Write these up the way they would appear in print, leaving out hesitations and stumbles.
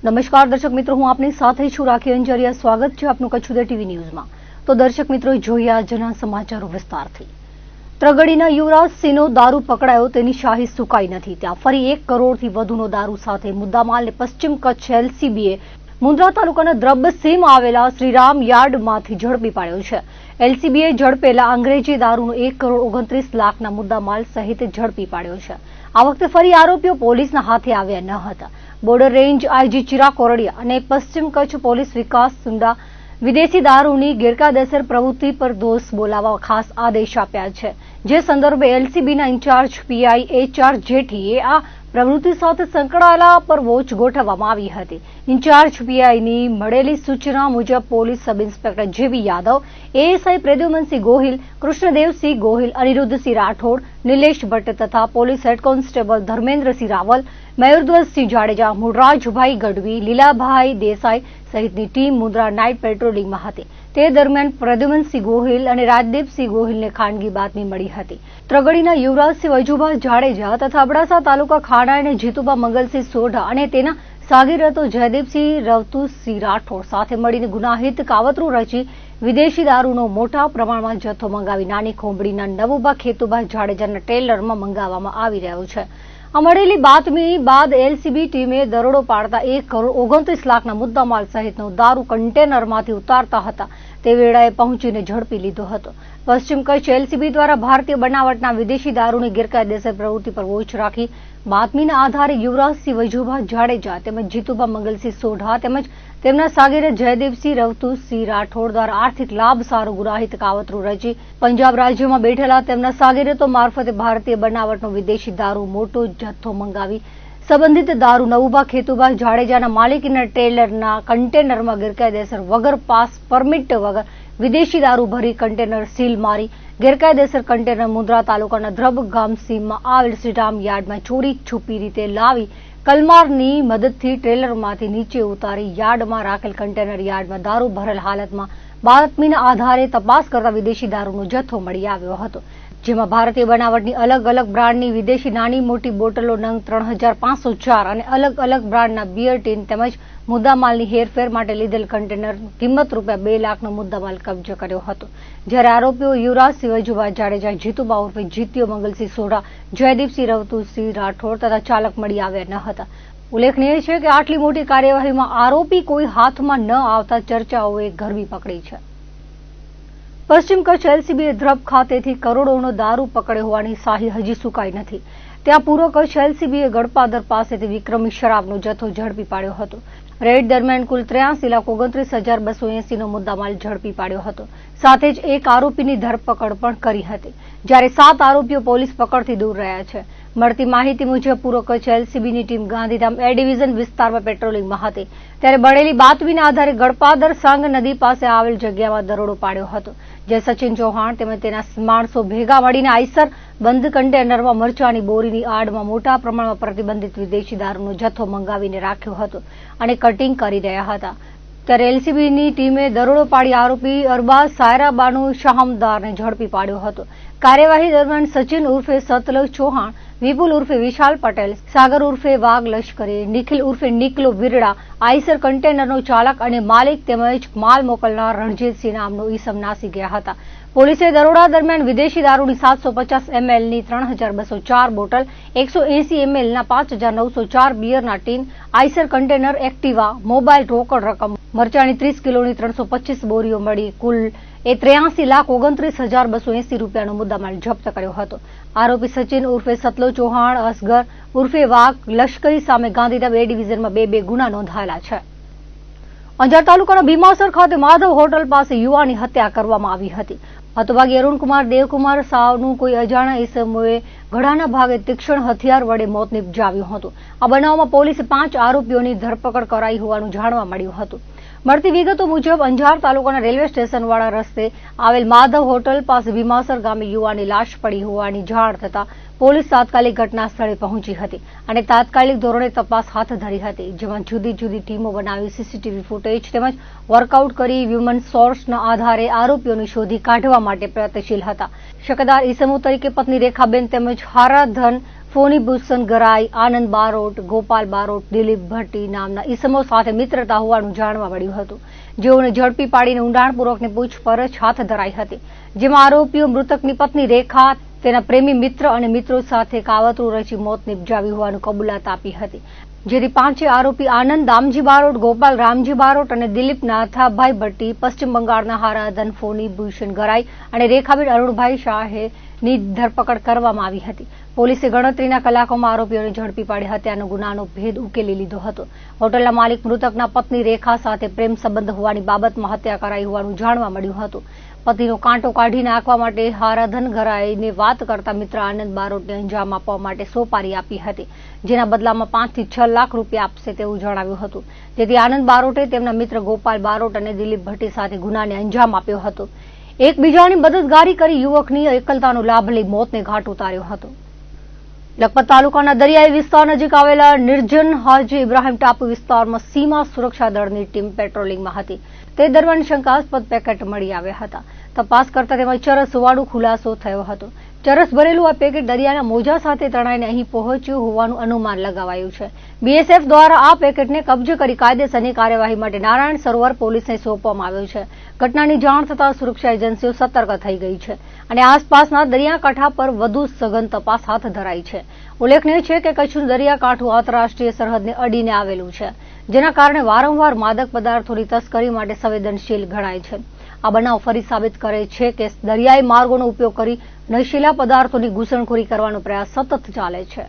નમસ્કાર દર્શક મિત્રો, હું આપની સાથે છું રાખી અંજરિયા. સ્વાગત છે આપનું કચ્છ ઉદય ટીવી ન્યૂઝમાં. તો દર્શક મિત્રો, જોઈએ આજના સમાચારો વિસ્તારથી. ત્રગડીના યુવરાજસિંહનો દારૂ પકડાયો, તેની શાહી સુકાઈ નથી. ત્યાં ફરી 1 કરોડથી વધુનો દારૂ સાથે મુદ્દામાલને પશ્ચિમ કચ્છ એલસીબીએ મુન્દ્રા તાલુકાના દ્રબસીમાં આવેલા શ્રીરામ યાર્ડમાંથી ઝડપી પાડ્યો છે. એલસીબીએ ઝડપેલા અંગ્રેજી દારૂનો 1 કરોડ 29 લાખના મુદ્દામાલ સહિત ઝડપી પાડ્યો છે. આ વખતે ફરી આરોપીઓ પોલીસના હાથે આવ્યા ન હતા. Border range IG Chirag Kordia અને પશ્ચિમ કચ્છ પોલીસ વિકાસ સુંડા વિદેશી દારૂની ગેરકાયદેસર પ્રવૃત્તિ પર દોષ બોલાવવા ખાસ આદેશ આપ્યા છે. જે સંદર્ભે એલસીબીના ઇન્ચાર્જ પીઆઈ HR જેઠીએ આ પ્રવૃત્તિ સાથે સંકળાયેલા પર વોચ ગોઠવવામાં આવી હતી. ઇન્ચાર્જ પીઆઈની મળેલી સૂચના મુજબ police sub inspector J V Yadav, ASI Pradyumansinh Gohil, Krishnadevsinh Gohil, Aniruddhsinh Rathod, Nilesh Bhatt તથા police head constable Dharmendrasinh Raval, Mayurdhwajsinh Jadeja, મૂળરાજભાઈ ગઢવી, લીલાભાઈ દેસાઈ સહિતની ટીમ મુન્દ્રા નાઇટ પેટ્રોલિંગમાં હતી. તે દરમિયાન પ્રદ્યુમનસિંહ ગોહિલ અને રાજદીપસિંહ ગોહિલને ખાનગી બાતમી મળી હતી. ત્રગડીના યુવરાજસિંહ વજુભા જાડેજા તથા અબડાસા તાલુકા ખાડાના જીતુભા મંગલસિંહ સોઢા અને તેના સાગીરતો જયદીપસિંહ રવતુસિંહ રાઠોડ સાથે મળીને ગુનાહિત કાવતરું રચી વિદેશી દારૂનો મોટા પ્રમાણમાં જથ્થો મંગાવી નાની ખોંભડીના નવુભા ખેતુભા જાડેજાના ટ્રેલરમાં મંગાવવામાં આવી રહ્યો છે. આ મળેલી બાતમી બાદ એલસીબી ટીમે દરોડો પાડતા 1 કરોડ 29 લાખના મુદ્દામાલ સહિતનો દારૂ કન્ટેનરમાંથી ઉતારતા હતા તે વેળાએ પહોંચીને ઝડપી લીધો હતો. પશ્ચિમ કચ્છ એલસીબી દ્વારા ભારતીય બનાવટના વિદેશી દારૂની ગેરકાયદેસર પ્રવૃત્તિ પર વોચ રાખી બાતમીના આધારે યુવરાજસિંહ વજુભા જાડેજા તેમજ જીતુભા મંગલસિંહ સોઢા તેમજ તેમના સાગીર જયદીપસિંહ રવતુસિંહ રાઠોડ દ્વારા આર્થિક લાભ સારું ગુનાહિત કાવતરું રચી પંજાબ રાજ્યમાં બેઠેલા તેમના સાગીરતો મારફતે ભારતીય બનાવટનો વિદેશી દારૂ મોટો જથ્થો મંગાવી સંબંધિત દારૂ નવુભા ખેતુભા જાડેજાના માલિકીના ટ્રેલરના કન્ટેનરમાં ગેરકાયદેસર વગર પાસ પરમિટ વગર વિદેશી દારૂ ભરી કન્ટેનર સીલ મારી ગેરકાયદેસર કન્ટેનર મુન્દ્રા તાલુકાના દ્રબ ગામ સીમમાં આવેલ શ્રીરામ યાર્ડમાં ચોરી છુપી રીતે લાવી કલમારની મદદથી ટ્રેલરમાંથી નીચે ઉતારી યાર્ડમાં રાખેલ કન્ટેનર યાર્ડમાં દારૂ ભરેલ હાલતમાં બાતમીના આધારે તપાસ કરતા વિદેશી દારૂનો જથ્થો મળી આવ્યો હતો. જેમાં ભારતીય બનાવટની અલગ અલગ બ્રાન્ડની વિદેશી નાની મોટી બોટલો નંગ 3504 અને અલગ અલગ બ્રાન્ડના બિયર ટીન તેમજ મુદ્દામાલની હેરફેર માટે લીધેલ કન્ટેનર કિંમત ₹2 લાખનો મુદ્દામાલ કબજે કર્યો હતો. જ્યારે આરોપીઓ યુવરાજસિંહ વજુભા જાડેજા, જીતુભા ઉર્ફે જીત્યો મંગલસિંહ સોઢા, જયદીપસિંહ રવતુસિંહ રાઠોડ તથા ચાલક મળી આવ્યા ન હતા. ઉલ્લેખનીય છે કે આટલી મોટી કાર્યવાહીમાં આરોપી કોઈ હાથમાં ન આવતા ચર્ચાઓએ ગરમી પકડી છે. પશ્ચિમ કચ્છ એલસીબીએ દ્રબ ખાતેથી કરોડોનો દારૂ પકડ્યો હોવાની શાહી હજી સુકાઈ નથી. ત્યાં પૂર્વ કચ્છ એલસીબીએ ગડપાદર પાસેથી વિક્રમી શરાબનો જથ્થો ઝડપી પાડ્યો હતો. રેડ દરમિયાન કુલ 83,29,280નો મુદ્દામાલ ઝડપી પાડ્યો હતો. સાથે જ એક આરોપીની ધરપકડ પણ કરી હતી, જ્યારે 7 આરોપીઓ પોલીસ પકડથી દૂર રહ્યા છે. મળતી માહિતી મુજબ પૂર્વ કચ્છ એલસીબીની ટીમ ગાંધીધામ એ ડિવિઝન વિસ્તારમાં પેટ્રોલિંગમાં હતી ત્યારે મળેલી બાતમીના આધારે ગડપાદર સાંગ નદી પાસે આવેલ જગ્યામાં દરોડો પાડ્યો હતો. જે સચિન ચૌહાણ તેમજ તેના માણસો ભેગા મળીને આઈસર બંધ કન્ટેનરમાં મરચાની બોરીની આડમાં મોટા પ્રમાણમાં પ્રતિબંધિત વિદેશી દારૂનો જથ્થો મંગાવીને રાખ્યો હતો અને કટિંગ કરી રહ્યા હતા. ત્યારે એલસીબીની ટીમે દરોડો પાડી આરોપી અરબાઝ સાયરાબાનુ શાહમદારને ઝડપી પાડ્યો હતો. કાર્યવાહી દરમિયાન સચિન ઉર્ફે સતલજ ચૌહાણ, વિપુલ ઉર્ફે વિશાલ પટેલ, સાગર ઉર્ફે વાઘ લશ્કરી, નિખિલ ઉર્ફે નિકલો વિરડા, આઈસર કન્ટેનરનો ચાલક અને માલિક તેમજ માલ મોકલનાર રણજીતસિંહ નામનો ઈસમ નાસી ગયા હતા. પોલીસે દરોડા દરમિયાન વિદેશી દારૂની 750 mlની 3204 બોટલ, 180 mlના 5904 બિયરના ટીન, આઈસર કન્ટેનર, એક્ટિવા, મોબાઈલ, રોકડ રકમ, મરચાની 30 કિલોની 325 બોરીઓ મળી કુલ ₹83,29,280નો મુદ્દામાલ જપ્ત કર્યો હતો. આરોપી સચિન ઉર્ફે સતલો ચૌહાણ, અસગર ઉર્ફે વાઘ લશ્કરી સામે ગાંધીધામ એ ડિવિઝનમાં 2 ગુના નોંધાયેલા છે. અંજાર તાલુકાના ભીમાસર ખાતે માધવ હોટલ પાસે યુવાનની હત્યા કરવામાં આવી હતી. હતભાગી અરુણકુમાર દેવકુમાર સાવનું કોઈ અજાણ્યા ઈસમોએ ગળાના ભાગે તીક્ષ્ણ હથિયાર વડે મોત નિપજાવ્યું હતું. આ બનાવમાં પોલીસે 5 આરોપીઓની ધરપકડ કરાઈ હોવાનું જાણવા મળ્યું હતું. મળતી વિગતો મુજબ અંજાર તાલુકાના રેલવે સ્ટેશનવાળા રસ્તે આવેલ માધવ હોટલ પાસે ભીમાસર ગામે યુવાનની લાશ પડી હોવાની જાણ થતા પોલીસ તાત્કાલિક ઘટના સ્થળે પહોંચી હતી અને તાત્કાલિક ધોરણે તપાસ હાથ ધરી હતી. જેમાં જુદી જુદી ટીમો બનાવી સીસીટીવી ફૂટેજ તેમજ વર્કઆઉટ કરી હ્યુમન સોર્સના આધારે આરોપીઓને શોધી કાઢવા માટે પ્રયત્નશીલ હતા. શક્કદાર ઈસમો તરીકે પત્ની રેખાબેન તેમજ હારાધન ફોની ભૂષણ ગરાઈ, આનંદ બારોટ, ગોપાલ બારોટ, દિલીપ ભટ્ટી નામના ઈસમો સાથે મિત્રતા હોવાનું જાણવા મળ્યું હતું, જેઓને ઝડપી પાડીને ઊંડાણપૂર્વકની પૂછપરછ હાથ ધરાઈ હતી, જેમાં આરોપીઓ મૃતકની પત્ની રેખા, તેના પ્રેમી મિત્ર અને મિત્રો સાથે કાવતરું રચી મોત નિપજાવી હોવાનું કબૂલાત આપી હતી, જેથી પાંચે આરોપી આનંદ દામજી બારોટ, ગોપાલ રામજી બારોટ અને દિલીપ નાથાભાઈ ભટ્ટી પશ્ચિમ બંગાળના હારાધન ફોની ભૂષણ ગરાઈ અને રેખાબેન અરુણભાઈ શાહેની ધરપકડ કરવામાં આવી હતી. પોલીસે ગણતરીના કલાકોમાં આરોપીઓને ઝડપી પાડી હત્યાનો ગુનાનો ભેદ ઉકેલી લીધો હતો. હોટલના માલિક મૃતકના પત્ની રેખા સાથે પ્રેમ સંબંધ હોવાની બાબતમાં હત્યા કરાઈ હોવાનું જાણવા મળ્યું હતું. પતિનો કાંટો કાઢી નાખવા માટે હારાધન ગરાઈને વાત કરતા મિત્ર આનંદ બારોટને અંજામ આપવા માટે સોપારી આપી હતી, જેના બદલામાં 5 થી 6 લાખ રૂપિયા આપશે તેવું જણાવ્યું હતું, જેથી આનંદ બારોટે તેમના મિત્ર ગોપાલ બારોટ અને દિલીપ ભટ્ટી સાથે ગુનાને અંજામ આપ્યો હતો. એકબીજાની મદદગારી કરી યુવકની એકલતાનો લાભ લઈ મોતને ઘાટ ઉતાર્યો હતો. લખપત તાલુકાના દરિયાઈ વિસ્તાર નજીક આવેલા નિર્જન હાજી ઇબ્રાહીમ ટાપુ વિસ્તારમાં સીમા સુરક્ષા દળની ટીમ પેટ્રોલિંગમાં હતી. તે દરમિયાન શંકાસ્પદ પેકેટ મળી આવ્યા હતા. તપાસ કરતા તેમાં ચરસ હોવાનો ખુલાસો થયો હતો. ચરસ ભરેલું આ પેકેટ દરિયાના મોજા સાથે તણાઈને અહીં પહોંચ્યું હોવાનું અનુમાન લગાવાયું છે. બીએસએફ દ્વારા આ પેકેટને કબજે કરી કાયદેસરની કાર્યવાહી માટે નારાયણ સરોવર પોલીસને સોંપવામાં આવ્યું છે. ઘટનાની જાણ થતાં સુરક્ષા એજન્સીઓ સતર્ક થઈ ગઈ છે અને આસપાસના દરિયાકાંઠા પર વધુ સઘન તપાસ હાથ ધરાઈ છે. ઉલ્લેખનીય છે કે કચ્છનું દરિયાકાંઠું આંતરરાષ્ટ્રીય સરહદને અડીને આવેલું છે, જેના કારણે વારંવાર માદક પદાર્થોની તસ્કરી માટે સંવેદનશીલ ગણાય છે. આ બનાવ ફરી સાબિત કરે છે કે દરિયાઈ માર્ગોનો ઉપયોગ કરી નશીલા પદાર્થોની ઘૂસણખોરી કરવાનો પ્રયાસ સતત ચાલે છે.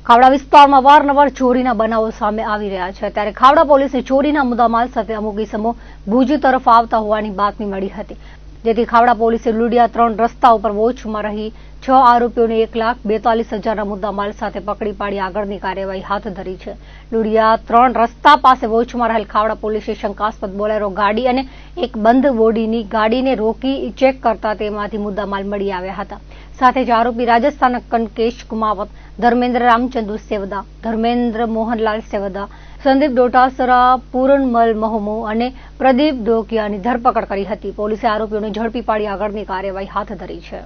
ખાવડા વિસ્તારમાં અવારનવાર ચોરીના બનાવો સામે આવી રહ્યા છે, ત્યારે ખાવડા પોલીસે ચોરીના મુદ્દામાલ સાથે અમુક ઇસમો ભુજ તરફ આવતા હોવાની બાતમી મળી હતી, જેથી ખાવડા પોલીસે લુડિયા 3 રસ્તા ઉપર વોચમાં રહી 6 આરોપીઓને 1,42,000ના મુદ્દામાલ સાથે પકડી પાડી આગળની કાર્યવાહી હાથ ધરી છે. લુડિયા 3 રસ્તા પાસે વોચમાં રહેલ ખાવડા પોલીસે શંકાસ્પદ બોલેરો ગાડી અને એક બંધ બોડીની ગાડીને રોકી ચેક કરતા તેમાંથી મુદ્દામાલ મળી આવ્યા હતા. સાથે જ આરોપી રાજસ્થાનના કનકેશ કુમાવત, ધર્મેન્દ્ર રામચંદ્ર સેવદા, ધર્મેન્દ્ર મોહનલાલ સેવદા, સંદીપ ડોટાસરા, પૂરણમલ મહોમો અને પ્રદીપ ડોકિયાની ધરપકડ કરી હતી. પોલીસે આરોપીઓને ઝડપી પાડી આગળની કાર્યવાહી હાથ ધરી છે.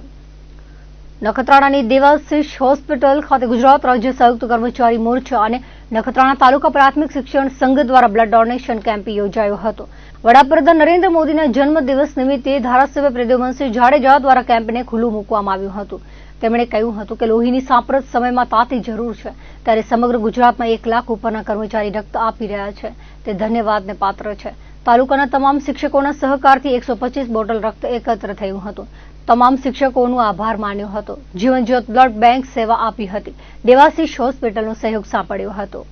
નખત્રાણાની દેવાશીષ હોસ્પિટલ ખાતે ગુજરાત રાજ્ય સંયુક્ત કર્મચારી મોરચા અને નખત્રાણા તાલુકા પ્રાથમિક શિક્ષણ સંઘ દ્વારા બ્લડ ડોનેશન કેમ્પ યોજાયો હતો. વડાપ્રધાન નરેન્દ્ર મોદીના જન્મદિવસ નિમિત્તે ધારાસભ્ય પ્રદ્યુમનસિંહ જાડેજા દ્વારા કેમ્પને ખુલ્લું મૂકવામાં આવ્યું હતું. તેમણે કહ્યું હતું કે લોહીની સાંપ્રત સમયમાં તાતી જરૂર છે, ત્યારે સમગ્ર ગુજરાતમાં 1 લાખ ઉપરના કર્મચારી રક્ત આપી રહ્યા છે, તે ધન્યવાદને પાત્ર છે. તાલુકાના તમામ શિક્ષકોના સહકારથી 125 બોટલ રક્ત એકત્ર થયું હતું. તમામ શિક્ષકોનો આભાર માન્યો હતો. જીવનજ્યોત બ્લડ બેંક સેવા આપી હતી. દેવાશીષ હોસ્પિટલનો સહયોગ સાંપડ્યો હતો.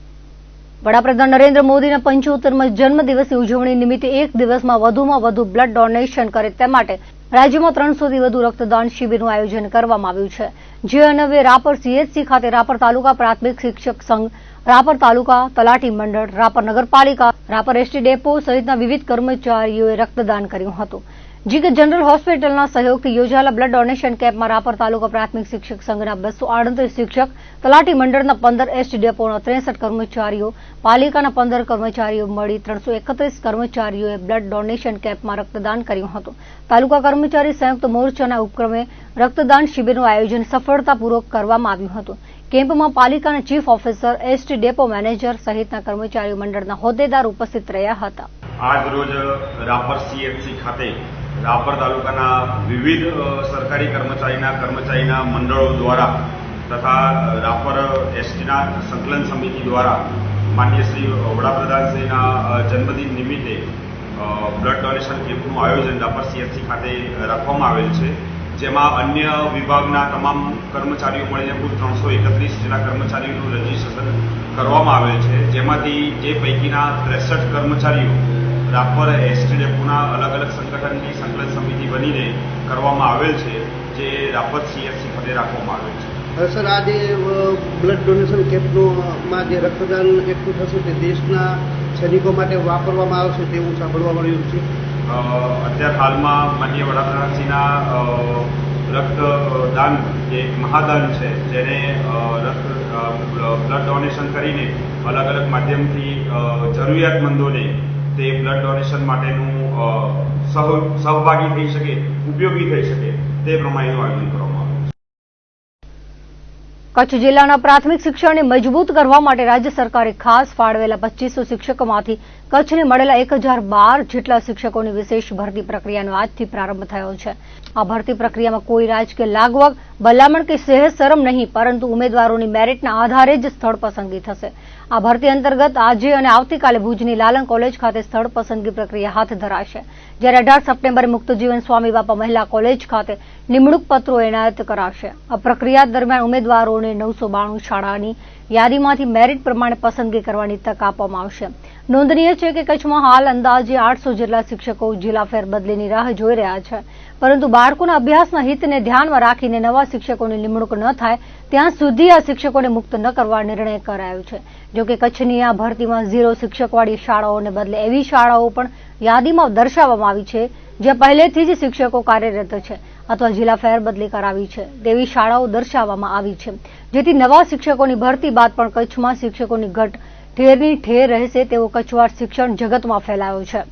વડાપ્રધાન નરેન્દ્ર મોદીના 75મા જન્મદિવસની ઉજવણી નિમિત્તે એક દિવસમાં વધુમાં વધુ બ્લડ ડોનેશન કરે તે માટે રાજ્યમાં 300થી વધુ રક્તદાન શિબિરનું આયોજન કરવામાં આવ્યું છે, જે અન્વયે રાપર સીએચસી ખાતે રાપર તાલુકા પ્રાથમિક શિક્ષક સંઘ, રાપર તાલુકા તલાટી મંડળ, રાપર નગરપાલિકા, રાપર એસટી ડેપો સહિતના વિવિધ કર્મચારીઓએ રક્તદાન કર્યું હતું. જીકે જનરલ હોસ્પિટલના સહયોગથી યોજાયેલા બ્લડ ડોનેશન કેમ્પમાં રાપર તાલુકા પ્રાથમિક શિક્ષક સંઘના 238 શિક્ષક, તલાટી મંડળના 15, એસટી ડેપોના 63 કર્મચારીઓ, પાલિકાના 15 કર્મચારીઓ મળી 331 કર્મચારીઓએ બ્લડ ડોનેશન કેમ્પમાં રક્તદાન કર્યું હતું. તાલુકા કર્મચારી સંયુક્ત મોરચાના ઉપક્રમે રક્તદાન શિબિરનું આયોજન સફળતાપૂર્વક કરવામાં આવ્યું હતું. કેમ્પમાં પાલિકાના chief officer, ST depot manager સહિતના કર્મચારીઓ મંડળના હોદ્દેદાર ઉપસ્થિત રહ્યા હતા. આજ રોજ રાપર સીએચસી ખાતે રાપર તાલુકાના વિવિધ સરકારી કર્મચારીના મંડળો દ્વારા તથા રાપર એસટીના સંકલન સમિતિ દ્વારા માનનીય શ્રી વડાપ્રધાનશ્રીના જન્મદિન નિમિત્તે બ્લડ ડોનેશન કેમ્પનું આયોજન રાપર સીએચસી ખાતે રાખવામાં આવેલ છે, જેમાં અન્ય વિભાગના તમામ કર્મચારીઓ મળીને કુલ 331 જેટલા કર્મચારીઓનું રજીસ્ટ્રેશન કરવામાં આવેલ છે, જેમાંથી જે પૈકીના 63 કર્મચારીઓ રાપર એસટી ડેપોના અલગ અલગ સંગઠનની સંકલન સમિતિ બનીને કરવામાં આવેલ છે, જે રાપર સીએચસી ખાતે રાખવામાં આવેલ છે. સર, આ જે બ્લડ ડોનેશન કેમ્પમાં જે રક્તદાન એકઠું થશે તે દેશના સૈનિકો માટે વાપરવામાં આવશે તેવું સાંભળવા મળ્યું છે. અત્યારે હાલમાં માનનીય વડાપ્રધાનશ્રીના રક્તદાન જે એક મહાદાન છે, જેને બ્લડ ડોનેશન કરીને અલગ અલગ માધ્યમથી જરૂરિયાતમંદોને તે બ્લડ ડોનેશન માટેનું સહભાગી થઈ શકે, ઉપયોગી થઈ શકે તે પ્રમાણેનું આયોજન કરવામાં આવ્યું છે. કચ્છ જિલ્લાના પ્રાથમિક શિક્ષણને મજબૂત કરવા માટે રાજ્ય સરકારે ખાસ ફાળવેલા 2500 શિક્ષકોમાંથી કચ્છને મળેલા 1012 જેટલા શિક્ષકોની વિશેષ ભરતી પ્રક્રિયાનો આજથી પ્રારંભ થયો છે. આ ભરતી પ્રક્રિયામાં કોઈ રાજકીય લાગવગ, ભલામણ કે સહેજ શરમ નહીં, પરંતુ ઉમેદવારોની મેરિટના આધારે જ સ્થળ પસંદગી થશે. આ ભરતી અંતર્ગત આજે અને આવતીકાલે ભુજની લાલન કોલેજ ખાતે સ્થળ પસંદગી પ્રક્રિયા હાથ ધરાશે, જ્યારે 18 સપ્ટેમ્બરે મુક્તજીવન સ્વામી બાપા મહિલા કોલેજ ખાતે નિમણૂક પત્રો એનાયત કરાશે. આ પ્રક્રિયા દરમિયાન ઉમેદવારોને 992 શાળાની યાદીમાંથી મેરિટ પ્રમાણે પસંદગી કરવાની તક આપવામાં આવશે. નોંધનીય છે કે કચ્છમાં હાલ અંદાજે 800 જેટલા શિક્ષકો જિલ્લા ફેરબદલીની રાહ જોઈ રહ્યા છે, પરંતુ બાળકોના અભ્યાસના હિતને ધ્યાનમાં રાખીને નવા શિક્ષકોની નિમણૂક ન થાય ત્યાં સુધી આ શિક્ષકોને મુક્ત ન કરવા નિર્ણય કરાયો છે. જોકે કચ્છની આ ભરતીમાં 0 શિક્ષકવાળી શાળાઓને બદલે એવી શાળાઓ પણ યાદીમાં દર્શાવવામાં આવી છે જ્યાં પહેલેથી જ શિક્ષકો કાર્યરત છે અથવા જિલ્લા ફેરબદલી કરાવી છે તેવી શાળાઓ દર્શાવવામાં આવી છે, જેથી નવા શિક્ષકોની ભરતી બાદ પણ કચ્છમાં શિક્ષકોની ઘટ ઠેરની ઠેર રહેશે તેવો કચ્છવાડ શિક્ષણ જગતમાં ફેલાયો છે.